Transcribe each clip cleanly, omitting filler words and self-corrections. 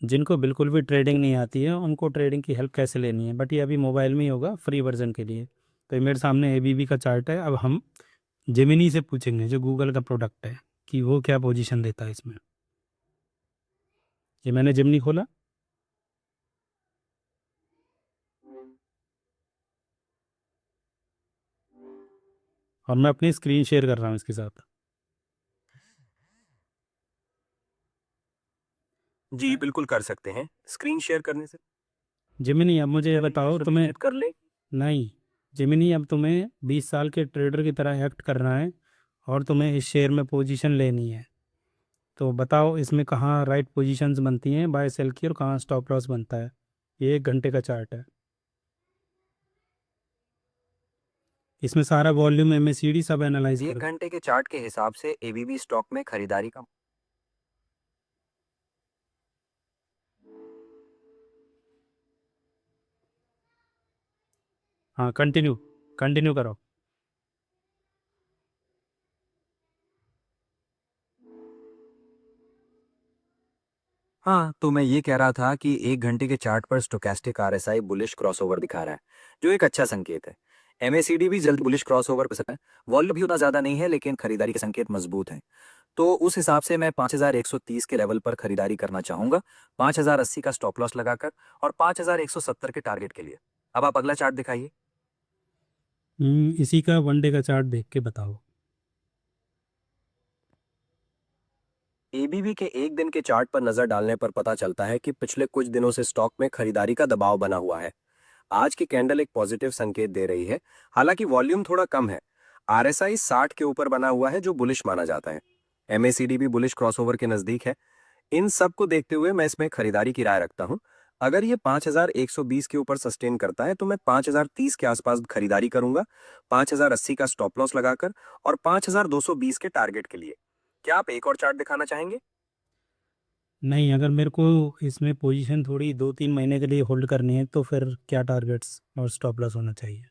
जिनको बिल्कुल भी ट्रेडिंग नहीं आती है उनको ट्रेडिंग की हेल्प कैसे लेनी है, बट ये अभी मोबाइल में ही होगा फ्री वर्जन के लिए। तो ये मेरे सामने एबीबी का चार्ट है। अब हम जेमिनी से पूछेंगे, जो गूगल का प्रोडक्ट है, कि वो क्या पोजीशन देता है इसमें। ये मैंने जेमिनी खोला और मैं अपनी स्क्रीन शेयर कर रहा हूँ इसके साथ। जी बिल्कुल कर सकते हैं। स्क्रीन शेयर करने से जेमिनी अब मुझे ये बताओ तुम्हें। सुनिश्चित कर लें। नहीं, जेमिनी अब तुम्हें 20 साल के ट्रेडर की तरह एक्ट करना है और तुम्हें इस शेयर में पोजीशन लेनी है। तो बताओ इसमें कहाँ राइट पोजीशंस बनती हैं बाय सेल की और कहाँ स्टॉप लॉस बनता है। ये 1 घंटे का चार्ट है। इसमें सारा वॉल्यूम एमएसीडी सब एनालाइज एक कर। घंटे के चार्ट के हिसाब से एबीबी स्टॉक में खरीदारी का हाँ, कंटिन्यू कंटिन्यू करो। हाँ, तो मैं ये कह रहा था कि एक घंटे के चार्ट पर स्टोकेस्टिक आरएसआई बुलिश क्रॉसओवर दिखा रहा है, जो एक अच्छा संकेत है। एमएसीडी भी जल्द बुलिश क्रॉसओवर कर सकता है। वॉल्यूम भी उतना ज्यादा नहीं है, लेकिन खरीदारी के संकेत मजबूत हैं। तो उस हिसाब से मैं 5130 के लेवल पर खरीदारी करना चाहूंगा, 5080 का स्टॉप लॉस लगाकर, और 5170 के टारगेट के लिए। अब आप अगला चार्ट दिखाइए। इसी का 1 डे का चार्ट देख के बताओ। एबीबी के एक दिन के चार्ट पर नजर डालने पर पता चलता है कि पिछले कुछ दिनों से स्टॉक में खरीदारी का दबाव बना हुआ है। आज की कैंडल एक पॉजिटिव संकेत दे रही है, हालांकि वॉल्यूम थोड़ा कम है। आरएसआई 60 के ऊपर बना हुआ है, जो बुलिश माना जाता है। एमएसीडी भी बुलिश क्रॉसओवर के नजदीक है। इन सब को देखते हुए मैं इसमें खरीदारी की राय रखता हूं। अगर ये 5120 के ऊपर सस्टेन करता है तो मैं 5030 के आसपास खरीदारी करूंगा, 5080 का स्टॉप लॉस लगाकर, और 5220 के टारगेट के लिए। क्या आप एक और चार्ट दिखाना चाहेंगे? नहीं, अगर मेरे को इसमें पोजीशन थोड़ी 2-3 महीने के लिए होल्ड करनी है तो फिर क्या टारगेट्स और स्टॉप लॉस होना चाहिए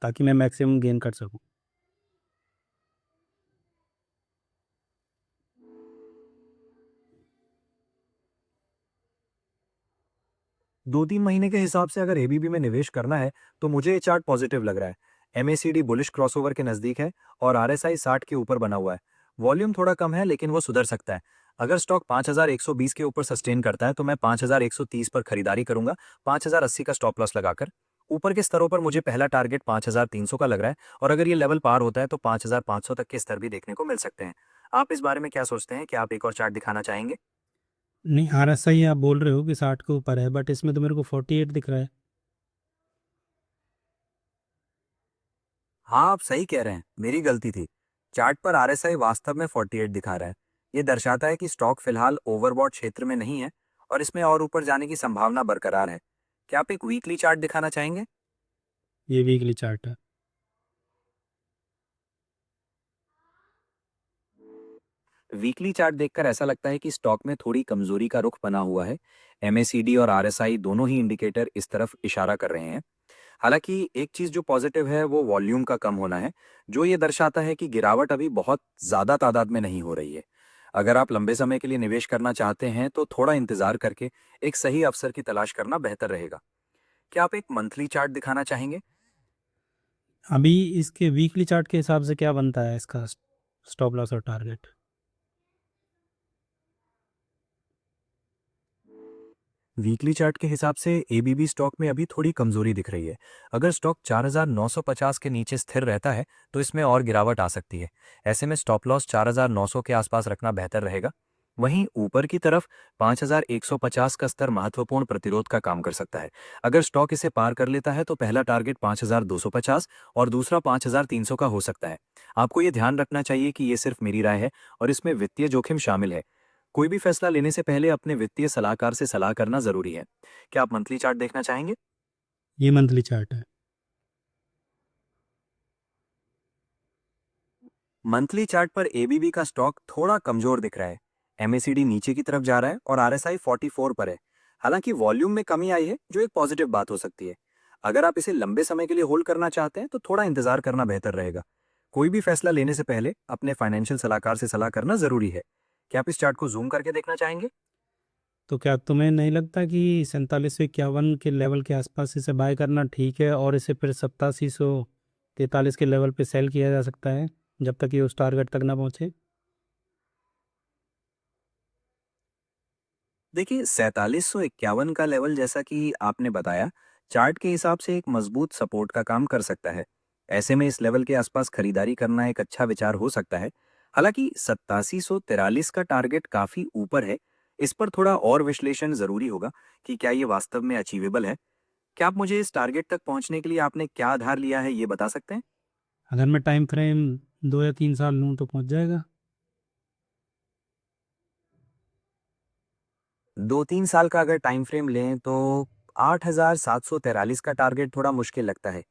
ताकि मैं मैक्सिमम गेन कर सकूं। 2-3 महीने के हिसाब से अगर एबीबी में निवेश करना है तो मुझे ये चार्ट पॉजिटिव लग रहा है। एमएसीडी बुलिश क्रॉसओवर के नजदीक है और आरएसआई 60 के ऊपर बना हुआ है। वॉल्यूम थोड़ा कम है, लेकिन वो सुधर सकता है। अगर स्टॉक 5120 के ऊपर सस्टेन करता है तो मैं 5130 पर खरीदारी करूंगा, 5080 का स्टॉप लॉस लगाकर। ऊपर के स्तरों पर मुझे पहला टारगेट 5300 का लग रहा है, और अगर ये लेवल पार होता है तो 5500 तक के स्तर भी देखने को मिल सकते हैं। आप इस बारे में क्या सोचते हैं? क्या आप एक और चार्ट दिखाना चाहेंगे? नहीं, आरएसआई आप बोल रहे हो कि 60 के ऊपर है, बट इसमें तो मेरे को 48 दिख रहा है। हाँ, आप सही कह रहे हैं, मेरी गलती थी। चार्ट पर आरएसआई वास्तव में 48 दिखा रहा है। ये दर्शाता है कि स्टॉक फिलहाल ओवरबॉट क्षेत्र में नहीं है और इसमें और ऊपर जाने की संभावना बरकरार है। क्या आप एक वीकली चार्ट दिखाना चाहेंगे? ये वीकली चार्ट है। वीकली चार्ट देखकर ऐसा लगता है कि स्टॉक में थोड़ी कमजोरी का रुख बना हुआ है। एमएसीडी और आरएसआई दोनों ही इंडिकेटर इस तरफ इशारा कर रहे हैं। हालांकि एक चीज जो पॉजिटिव है वो वॉल्यूम का कम होना है, जो ये दर्शाता है कि गिरावट अभी बहुत ज्यादा तादाद में नहीं हो रही है। अगर आप लंबे समय के लिए निवेश करना चाहते हैं तो थोड़ा इंतजार करके एक सही अवसर की तलाश करना बेहतर रहेगा। क्या आप एक मंथली चार्ट दिखाना चाहेंगे? अभी इसके वीकली चार्ट के हिसाब से क्या बनता है इसका स्टॉप लॉस और टारगेट। वीकली चार्ट के हिसाब से एबीबी स्टॉक में अभी थोड़ी कमजोरी दिख रही है। अगर स्टॉक 4950 के नीचे स्थिर रहता है तो इसमें और गिरावट आ सकती है। ऐसे में स्टॉप लॉस 4900 के आसपास रखना बेहतर रहेगा। वहीं ऊपर की तरफ 5150 का स्तर महत्वपूर्ण प्रतिरोध का काम कर सकता है। अगर स्टॉक इसे पार कर लेता है तो पहला टारगेट 5250 और दूसरा 5300 का हो सकता है। आपको ये ध्यान रखना चाहिए कि ये सिर्फ मेरी राय है और इसमें वित्तीय जोखिम शामिल है। कोई भी फैसला लेने से पहले अपने वित्तीय सलाहकार से सलाह करना जरूरी है। क्या आप मंथली चार्ट देखना चाहेंगे? ये मंथली चार्ट है। मंथली चार्ट पर एबीबी का स्टॉक थोड़ा कमजोर दिख रहा है। एमएसीडी नीचे की तरफ जा रहा है और आरएसआई 44 पर है। हालांकि वॉल्यूम में कमी आई है, जो एक पॉजिटिव बात हो सकती है। अगर आप इसे लंबे समय के लिए होल्ड करना चाहते हैं तो थोड़ा इंतजार करना बेहतर रहेगा। कोई भी फैसला लेने से पहले अपने फाइनेंशियल सलाहकार से सलाह करना जरूरी है। क्या आप इस चार्ट को जूम करके देखना चाहेंगे? तो क्या तुम्हें नहीं लगता कि 4751 के लेवल के आसपास इसे बाय करना ठीक है, और इसे फिर 8743 के लेवल पे सेल किया जा सकता है जब तक ये उस टारगेट तक ना पहुंचे? देखिए 4751 का लेवल जैसा कि आपने बताया, चार्ट के हिसाब से एक मजबूत सपोर्ट का काम कर सकता है। ऐसे में इस लेवल के आसपास खरीदारी करना एक अच्छा विचार हो सकता है। हालांकि 8743 का टारगेट काफी ऊपर है। इस पर थोड़ा और विश्लेषण जरूरी होगा कि क्या ये वास्तव में अचीवेबल है। क्या आप मुझे इस टारगेट तक पहुंचने के लिए आपने क्या आधार लिया है, ये बता सकते हैं? अगर मैं टाइम फ्रेम 2 या 3 साल लूँ तो पहुंच जाएगा। 2-3 साल का अगर टाइम फ्रेम लें तो 8743 का टारगेट थोड़ा मुश्किल लगता है।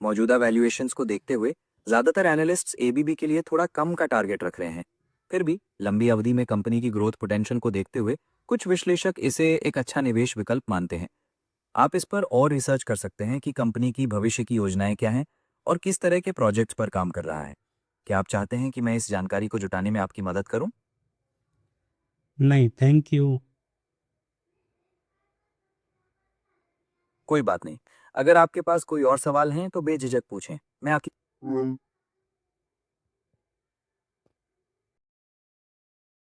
मौजूदा वैल्यूएशंस को देखते हुए ज्यादातर एनालिस्ट्स एबीबी के लिए थोड़ा कम का टारगेट रख रहे हैं। फिर भी लंबी अवधि में कंपनी की ग्रोथ पोटेंशियल को देखते हुए कुछ विश्लेषक इसे एक अच्छा निवेश विकल्प मानते हैं। आप इस पर और रिसर्च कर सकते हैं कि कंपनी की भविष्य की योजनाएं क्या हैं और किस तरह के प्रोजेक्ट्स पर काम कर रहा है। क्या आप चाहते हैं कि मैं इस जानकारी को जुटाने में आपकी मदद करूं? नहीं, थैंक यू। कोई बात नहीं। अगर आपके पास कोई और सवाल हैं तो बेझिझक पूछें। मैं आपकी